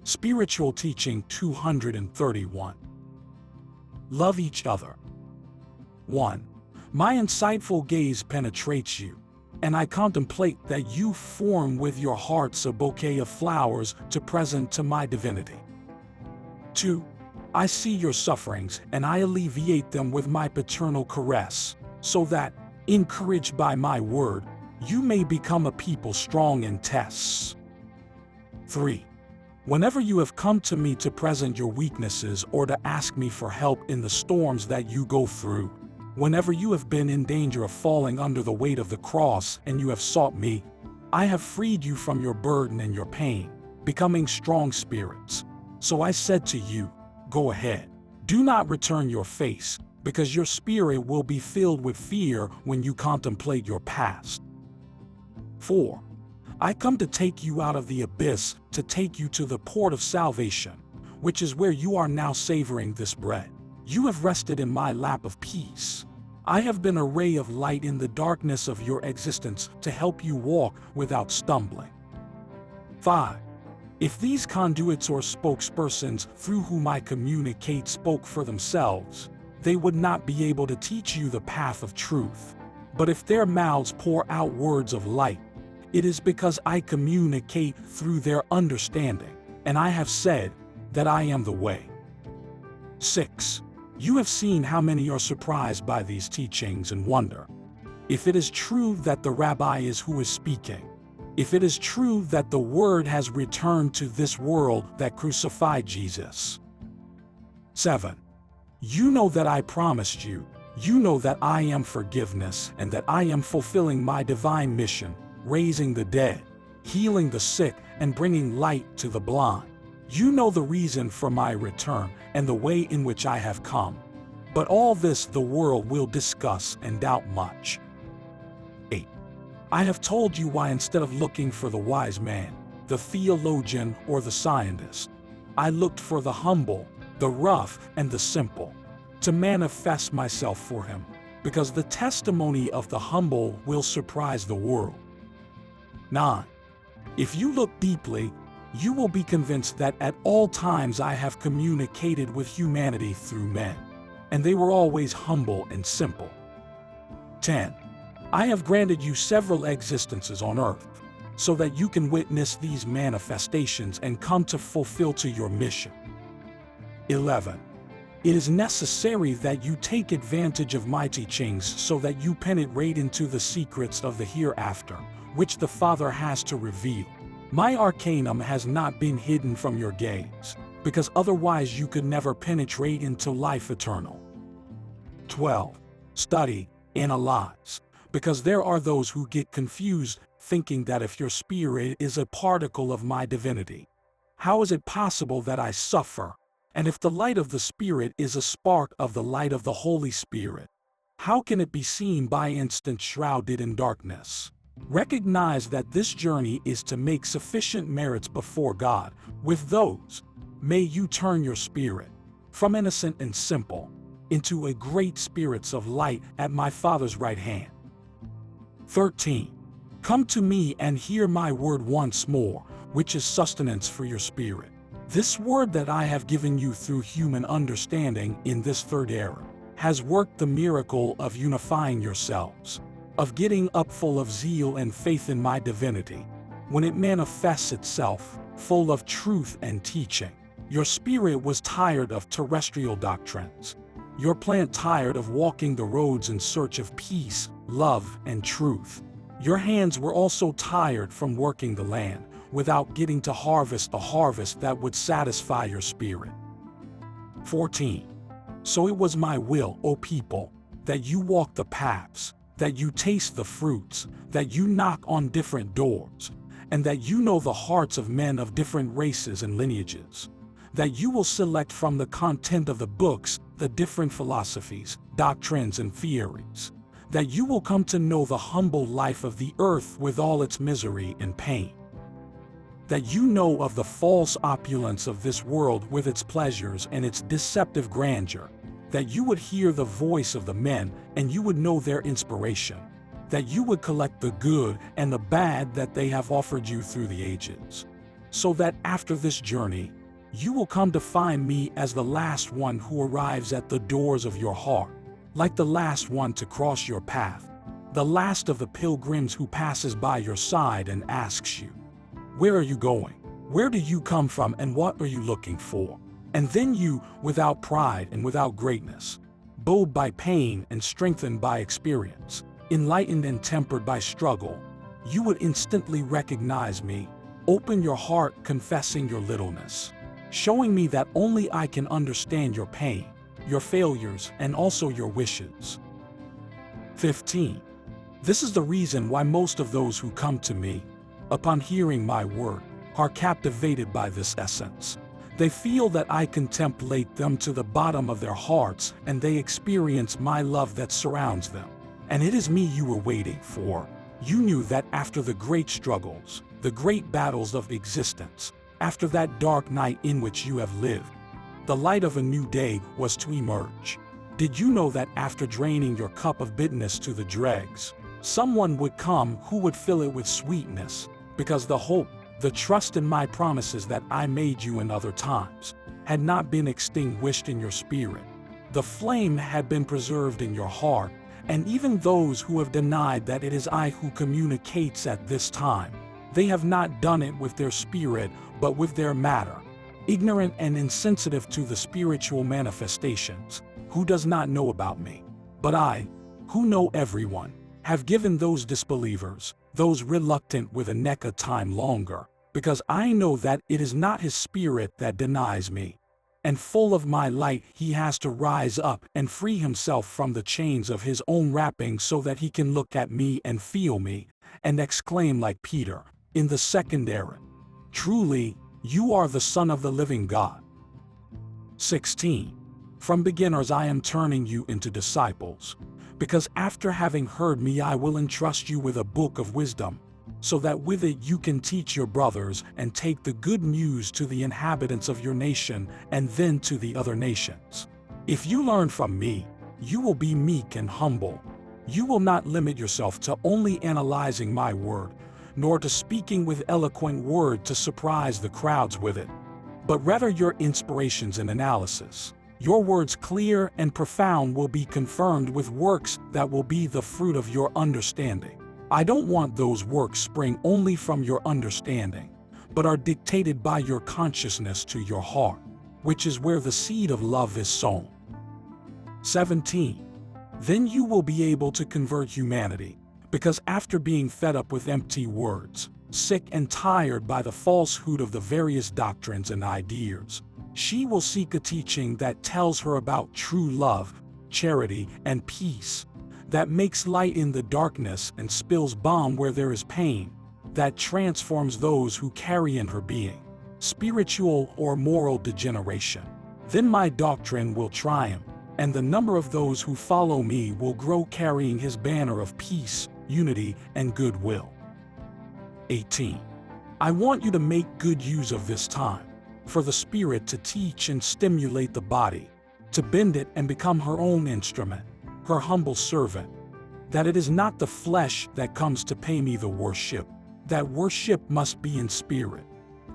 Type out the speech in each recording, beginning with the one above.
Spiritual Teaching 231. Love each other. 1. My insightful gaze penetrates you, and I contemplate that you form with your hearts a bouquet of flowers to present to my divinity. 2. I see your sufferings, and I alleviate them with my paternal caress, so that, encouraged by my word, you may become a people strong in tests. 3. Whenever you have come to me to present your weaknesses or to ask me for help in the storms that you go through, whenever you have been in danger of falling under the weight of the cross and you have sought me, I have freed you from your burden and your pain, becoming strong spirits. So I said to you, go ahead. Do not return your face, because your spirit will be filled with fear when you contemplate your past. 4. I come to take you out of the abyss, to take you to the port of salvation, which is where you are now savoring this bread. You have rested in my lap of peace. I have been a ray of light in the darkness of your existence to help you walk without stumbling. 5. If these conduits or spokespersons through whom I communicate spoke for themselves, they would not be able to teach you the path of truth. But if their mouths pour out words of light, it is because I communicate through their understanding, and I have said that I am the way. 6. You have seen how many are surprised by these teachings and wonder if it is true that the Rabbi is who is speaking, if it is true that the Word has returned to this world that crucified Jesus. 7. You know that I promised you, you know that I am forgiveness and that I am fulfilling my divine mission, raising the dead, healing the sick, and bringing light to the blind. You know the reason for my return and the way in which I have come. But all this the world will discuss and doubt much. 8. I have told you why instead of looking for the wise man, the theologian, or the scientist, I looked for the humble, the rough, and the simple, to manifest myself for him, because the testimony of the humble will surprise the world. 9. If you look deeply, you will be convinced that at all times I have communicated with humanity through men, and they were always humble and simple. 10. I have granted you several existences on earth, so that you can witness these manifestations and come to fulfill to your mission. 11. It is necessary that you take advantage of my teachings so that you penetrate into the secrets of the hereafter, which the Father has to reveal. My arcanum has not been hidden from your gaze, because otherwise you could never penetrate into life eternal. 12. Study, analyze, because there are those who get confused, thinking that if your spirit is a particle of my divinity, how is it possible that I suffer? And if the light of the Spirit is a spark of the light of the Holy Spirit, how can it be seen by instant shrouded in darkness? Recognize that this journey is to make sufficient merits before God. With those, may you turn your spirit from innocent and simple into a great spirits of light at my Father's right hand. 13. Come to me and hear my word once more, which is sustenance for your spirit. This word that I have given you through human understanding in this third era has worked the miracle of unifying yourselves, of getting up full of zeal and faith in my divinity. When it manifests itself, full of truth and teaching, your spirit was tired of terrestrial doctrines. Your plant tired of walking the roads in search of peace, love, and truth. Your hands were also tired from working the land without getting to harvest a harvest that would satisfy your spirit. 14. So it was my will, O people, that you walk the paths, that you taste the fruits, that you knock on different doors, and that you know the hearts of men of different races and lineages, that you will select from the content of the books the different philosophies, doctrines, and theories, that you will come to know the humble life of the earth with all its misery and pain, that you know of the false opulence of this world with its pleasures and its deceptive grandeur, that you would hear the voice of the men and you would know their inspiration, that you would collect the good and the bad that they have offered you through the ages, so that after this journey, you will come to find me as the last one who arrives at the doors of your heart, like the last one to cross your path, the last of the pilgrims who passes by your side and asks you, "Where are you going? Where do you come from and what are you looking for?" And then you, without pride and without greatness, bold by pain and strengthened by experience, enlightened and tempered by struggle, you would instantly recognize me, open your heart confessing your littleness, showing me that only I can understand your pain, your failures, and also your wishes. 15. This is the reason why most of those who come to me, upon hearing my word, are captivated by this essence. They feel that I contemplate them to the bottom of their hearts and they experience my love that surrounds them. And it is me you were waiting for. You knew that after the great struggles, the great battles of existence, after that dark night in which you have lived, the light of a new day was to emerge. Did you know that after draining your cup of bitterness to the dregs, someone would come who would fill it with sweetness, because the hope, the trust in my promises that I made you in other times, had not been extinguished in your spirit. The flame had been preserved in your heart, and even those who have denied that it is I who communicates at this time, they have not done it with their spirit, but with their matter. Ignorant and insensitive to the spiritual manifestations, who does not know about me? But I, who know everyone, have given those disbelievers, those reluctant with a neck a time longer, because I know that it is not his spirit that denies me. And full of my light he has to rise up and free himself from the chains of his own wrapping so that he can look at me and feel me, and exclaim like Peter, in the second era, "Truly, you are the Son of the living God." 16. From beginners I am turning you into disciples, because after having heard me I will entrust you with a book of wisdom, so that with it you can teach your brothers and take the good news to the inhabitants of your nation and then to the other nations. If you learn from me, you will be meek and humble. You will not limit yourself to only analyzing my word, nor to speaking with eloquent word to surprise the crowds with it, but rather your inspirations and analysis. Your words clear and profound will be confirmed with works that will be the fruit of your understanding. I don't want those works spring only from your understanding, but are dictated by your consciousness to your heart, which is where the seed of love is sown. 17. Then you will be able to convert humanity, because after being fed up with empty words, sick and tired by the falsehood of the various doctrines and ideas, she will seek a teaching that tells her about true love, charity, and peace, that makes light in the darkness and spills balm where there is pain, that transforms those who carry in her being spiritual or moral degeneration. Then my doctrine will triumph, and the number of those who follow me will grow, carrying his banner of peace, unity, and goodwill. 18. I want you to make good use of this time, for the Spirit to teach and stimulate the body, to bend it and become her own instrument, her humble servant, that it is not the flesh that comes to pay me the worship, that worship must be in spirit,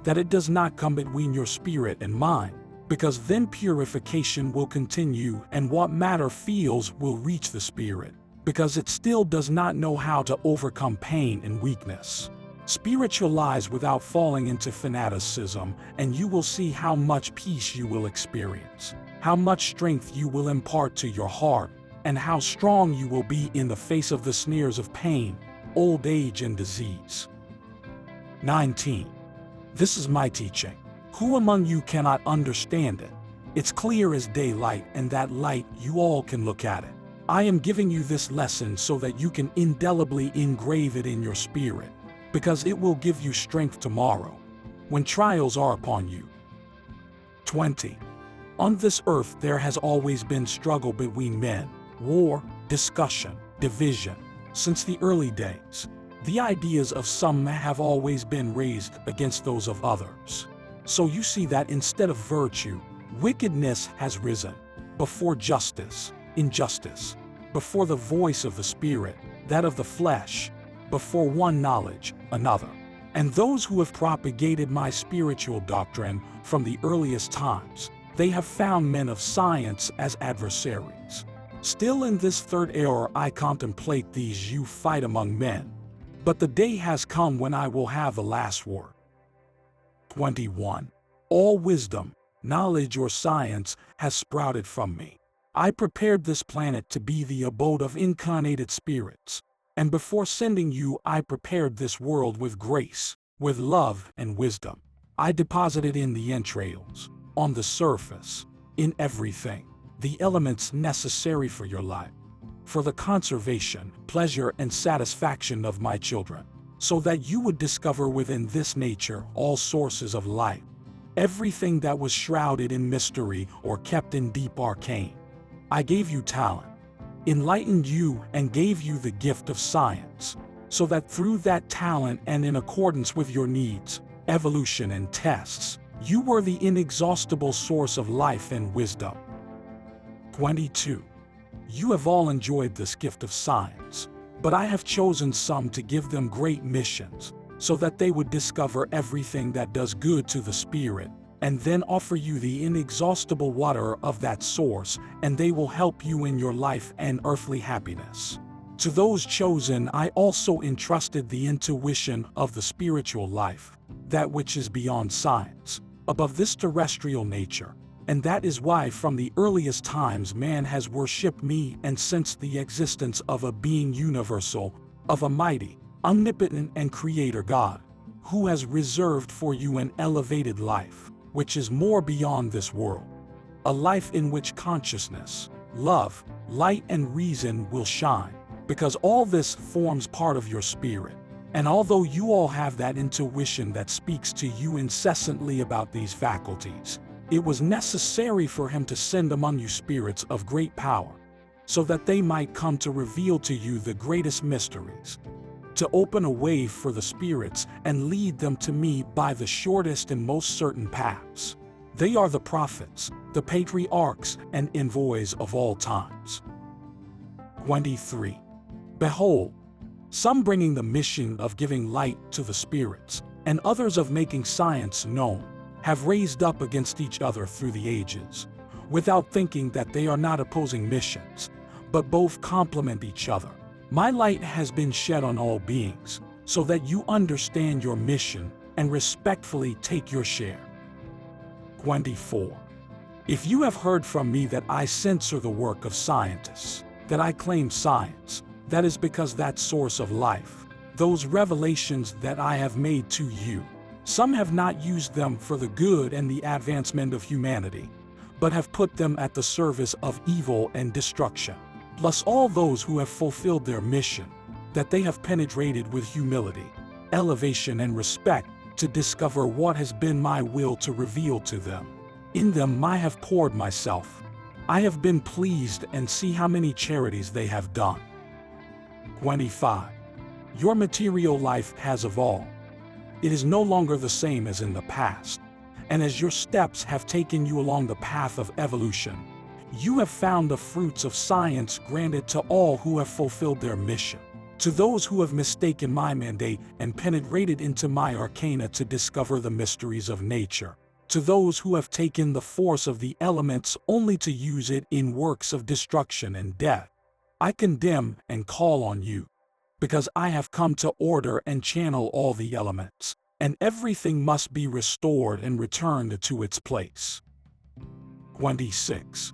that it does not come between your spirit and mine, because then purification will continue and what matter feels will reach the spirit, because it still does not know how to overcome pain and weakness. Spiritualize without falling into fanaticism, and you will see how much peace you will experience, how much strength you will impart to your heart, and how strong you will be in the face of the snares of pain, old age, and disease. 19. This is my teaching. Who among you cannot understand it? It's clear as daylight, and that light you all can look at it. I am giving you this lesson so that you can indelibly engrave it in your spirit, because it will give you strength tomorrow, when trials are upon you. 20. On this earth there has always been struggle between men, war, discussion, division. Since the early days, the ideas of some have always been raised against those of others. So you see that instead of virtue, wickedness has risen. Before justice, injustice. Before the voice of the Spirit, that of the flesh. Before one knowledge, another. And those who have propagated my spiritual doctrine from the earliest times, they have found men of science as adversaries. Still in this third era I contemplate these you fight among men. But the day has come when I will have the last word. 21. All wisdom, knowledge or science has sprouted from me. I prepared this planet to be the abode of incarnated spirits. And before sending you I prepared this world with grace, with love and wisdom. I deposited in the entrails, on the surface, in everything, the elements necessary for your life, for the conservation, pleasure and satisfaction of my children, so that you would discover within this nature all sources of life, everything that was shrouded in mystery or kept in deep arcane. I gave you talent, enlightened you and gave you the gift of science, so that through that talent and in accordance with your needs, evolution and tests, you were the inexhaustible source of life and wisdom. 22. You have all enjoyed this gift of science, but I have chosen some to give them great missions, so that they would discover everything that does good to the spirit, and then offer you the inexhaustible water of that source, and they will help you in your life and earthly happiness. To those chosen I also entrusted the intuition of the spiritual life, that which is beyond science, above this terrestrial nature, and that is why from the earliest times man has worshipped me and sensed the existence of a being universal, of a mighty, omnipotent and creator God, who has reserved for you an elevated life, which is more beyond this world, a life in which consciousness, love, light and reason will shine, because all this forms part of your spirit. And although you all have that intuition that speaks to you incessantly about these faculties, it was necessary for him to send among you spirits of great power, so that they might come to reveal to you the greatest mysteries, to open a way for the spirits and lead them to me by the shortest and most certain paths. They are the prophets, the patriarchs and envoys of all times. 23. Behold, some bringing the mission of giving light to the spirits, and others of making science known, have raised up against each other through the ages, without thinking that they are not opposing missions, but both complement each other. My light has been shed on all beings, so that you understand your mission and respectfully take your share. 24. If you have heard from me that I censor the work of scientists, that I claim science, that is because that source of life, those revelations that I have made to you, some have not used them for the good and the advancement of humanity, but have put them at the service of evil and destruction. Plus all those who have fulfilled their mission, that they have penetrated with humility, elevation and respect to discover what has been my will to reveal to them. In them I have poured myself. I have been pleased and see how many charities they have done. 25. Your material life has evolved. It is no longer the same as in the past, and as your steps have taken you along the path of evolution, you have found the fruits of science granted to all who have fulfilled their mission. To those who have mistaken my mandate and penetrated into my arcana to discover the mysteries of nature, to those who have taken the force of the elements only to use it in works of destruction and death, I condemn and call on you, because I have come to order and channel all the elements, and everything must be restored and returned to its place. 26.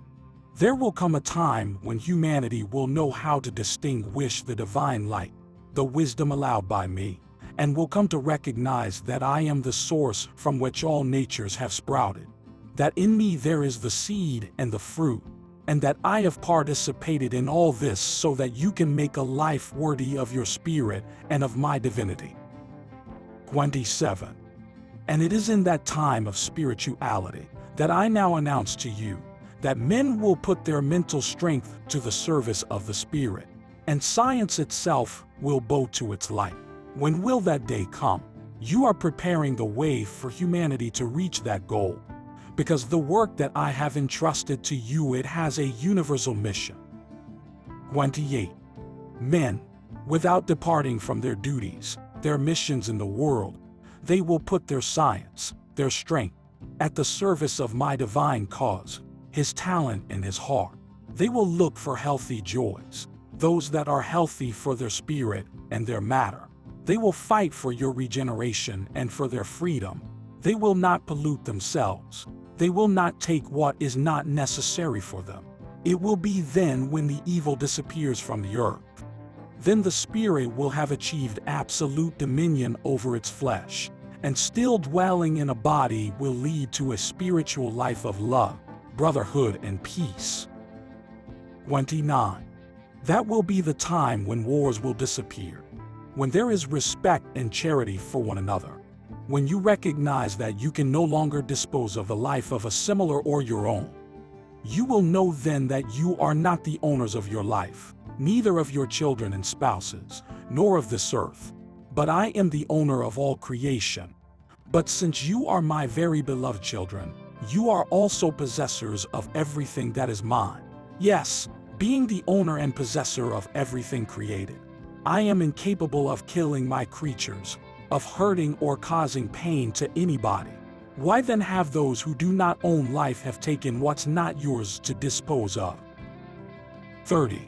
There will come a time when humanity will know how to distinguish the divine light, the wisdom allowed by me, and will come to recognize that I am the source from which all natures have sprouted, that in me there is the seed and the fruit, and that I have participated in all this so that you can make a life worthy of your spirit and of my divinity. 27. And it is in that time of spirituality that I now announce to you that men will put their mental strength to the service of the spirit, and science itself will bow to its light. When will that day come? You are preparing the way for humanity to reach that goal, because the work that I have entrusted to you, it has a universal mission. 28. Men, without departing from their duties, their missions in the world, They will put their science, their strength, at the service of my divine cause, His talent and His heart. They will look for healthy joys, those that are healthy for their spirit and their matter. They will fight for your regeneration and for their freedom. They will not pollute themselves. They will not take what is not necessary for them. It will be then when the evil disappears from the earth. Then the Spirit will have achieved absolute dominion over its flesh, and still dwelling in a body will lead to a spiritual life of love, brotherhood, and peace. 29. That will be the time when wars will disappear, when there is respect and charity for one another, when you recognize that you can no longer dispose of the life of a similar or your own. You will know then that you are not the owners of your life, neither of your children and spouses, nor of this earth, but I am the owner of all creation. But since you are my very beloved children, you are also possessors of everything that is mine. Yes, being the owner and possessor of everything created, I am incapable of killing my creatures, of hurting or causing pain to anybody. Why then have those who do not own life have taken what's not yours to dispose of? 30.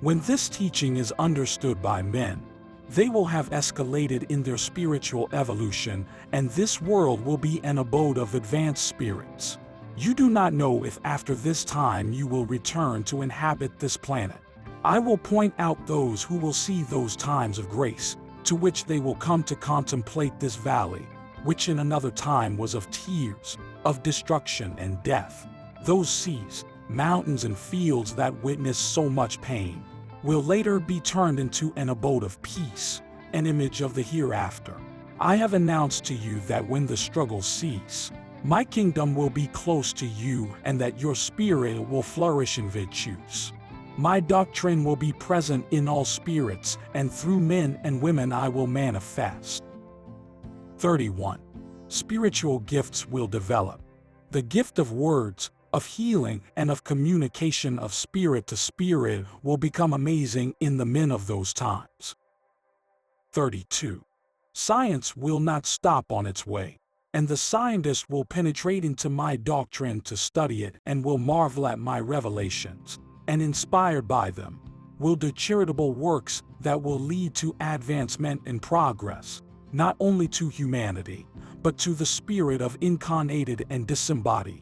When this teaching is understood by men, they will have escalated in their spiritual evolution, and this world will be an abode of advanced spirits. You do not know if after this time you will return to inhabit this planet. I will point out those who will see those times of grace, to which they will come to contemplate this valley, which in another time was of tears, of destruction and death. Those seas, mountains, and fields that witnessed so much pain will later be turned into an abode of peace, an image of the hereafter. I have announced to you that when the struggles cease, my kingdom will be close to you, and that your spirit will flourish in virtues. My doctrine will be present in all spirits, and through men and women I will manifest. 31. Spiritual gifts will develop. The gift of words, of healing, and of communication of spirit to spirit will become amazing in the men of those times. 32. Science will not stop on its way, and the scientist will penetrate into my doctrine to study it and will marvel at my revelations, and inspired by them, will do charitable works that will lead to advancement and progress, not only to humanity, but to the spirit of incarnated and disembodied.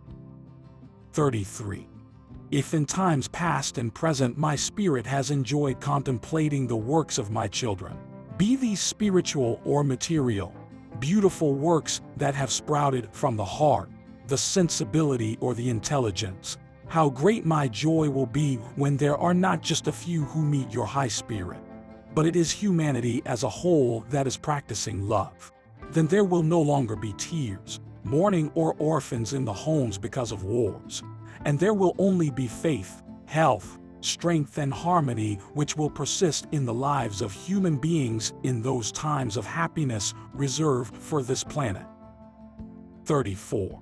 33. If in times past and present my spirit has enjoyed contemplating the works of my children, be these spiritual or material, beautiful works that have sprouted from the heart, the sensibility, or the intelligence, how great my joy will be when there are not just a few who meet your high spirit, but it is humanity as a whole that is practicing love. Then there will no longer be tears, mourning, or orphans in the homes because of wars, and there will only be faith, health, strength, and harmony which will persist in the lives of human beings in those times of happiness reserved for this planet. 34.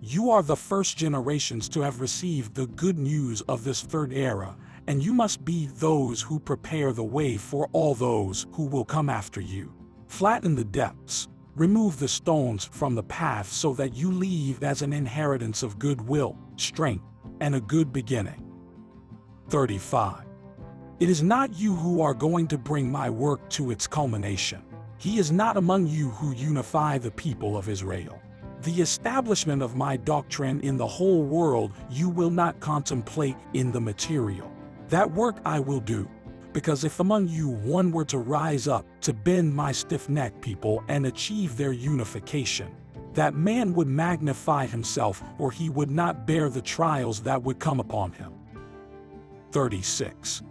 You are the first generations to have received the good news of this third era, and you must be those who prepare the way for all those who will come after you. Flatten the depths, remove the stones from the path so that you leave as an inheritance of goodwill, strength, and a good beginning. 35. It is not you who are going to bring my work to its culmination. He is not among you who unify the people of Israel. The establishment of my doctrine in the whole world you will not contemplate in the material. That work I will do, because if among you one were to rise up to bend my stiff-necked people and achieve their unification, that man would magnify himself, or he would not bear the trials that would come upon him. 36.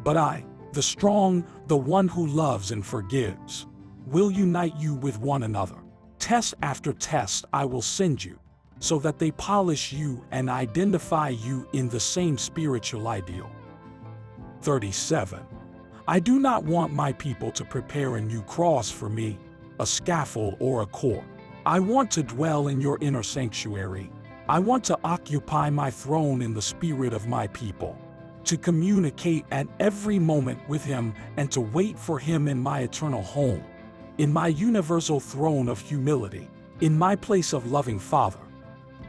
But I, the strong, the one who loves and forgives, will unite you with one another. Test after test I will send you, so that they polish you and identify you in the same spiritual ideal. 37. I do not want my people to prepare a new cross for me, a scaffold or a court. I want to dwell in your inner sanctuary. I want to occupy my throne in the spirit of my people, to communicate at every moment with him and to wait for him in my eternal home. in my universal throne of humility, in my place of loving Father,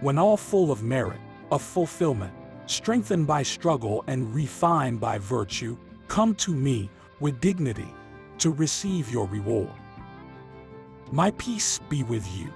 when all full of merit, of fulfillment, strengthened by struggle and refined by virtue, come to me with dignity to receive your reward. My peace be with you.